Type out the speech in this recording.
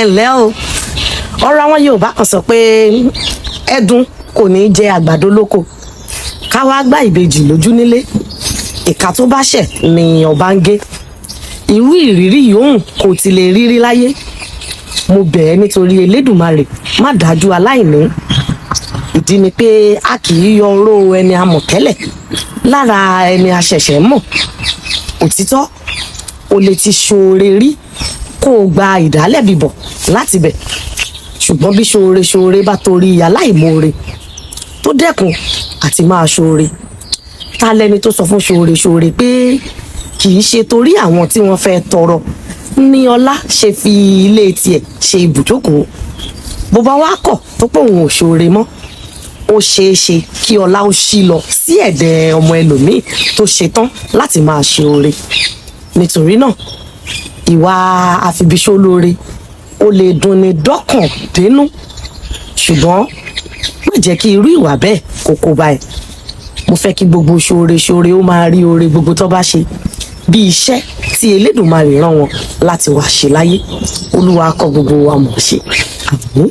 ǹlẹ́ o ọ̀rọ̀ àwọn Yorùbá kan sọ pé ẹdun kò ní jẹ àgbàdo lóko ká wá gbá ìbejì lójú nílé ìka tó bá ṣẹ̀ ni ọba ń gé irú ìrírí yòówù kò ti lè rírí láyé mo bẹ̀ ẹ́ nítorí Elédùmarè má dájú aláìní ìdí ni pé a kì í yọ oró ẹni amọ̀tẹ́lẹ̀ lára ẹni aṣẹ̀ṣẹ̀ mọ̀ òtítọ́ o lè ti ṣoore rí kó o gba ìdálẹ́bi bọ̀ láti bẹ̀ ṣùgbọ́n bí ṣoore bá torí aláìmoore tó dẹ́kun àti máa ṣoore ta lẹni tó sọ fún ṣoore pé kì í ṣe torí àwọn tí wọ́n fẹ́ tọrọ ní ọlá ṣe fi ilé tiẹ̀ ṣe ibùjókòó bó bá wá kọ̀ tó pé òun ò ṣoore mọ́ ó ṣeé ṣe kí ọlá ó ṣí lọ sí ẹ̀dẹ̀ ọmọ ẹlòmíì tó ṣetán láti máa ṣe oore nítorí náà ìwà àfibiṣólóore ó lè dunni dọ́kàn dénú ṣùgbọ́n má jẹ́ kí irú ìwà bẹ́ẹ̀ kó kó bá ẹ mo fẹ́ kí gbogbo ṣoore ó máa rí oore gbogbo tó bá ṣe bí iṣẹ́ tí Elédùmarè rán wọn láti wá ṣe láyé Olúwa kọ́ gbogbo wa mọ̀ ṣe àmín.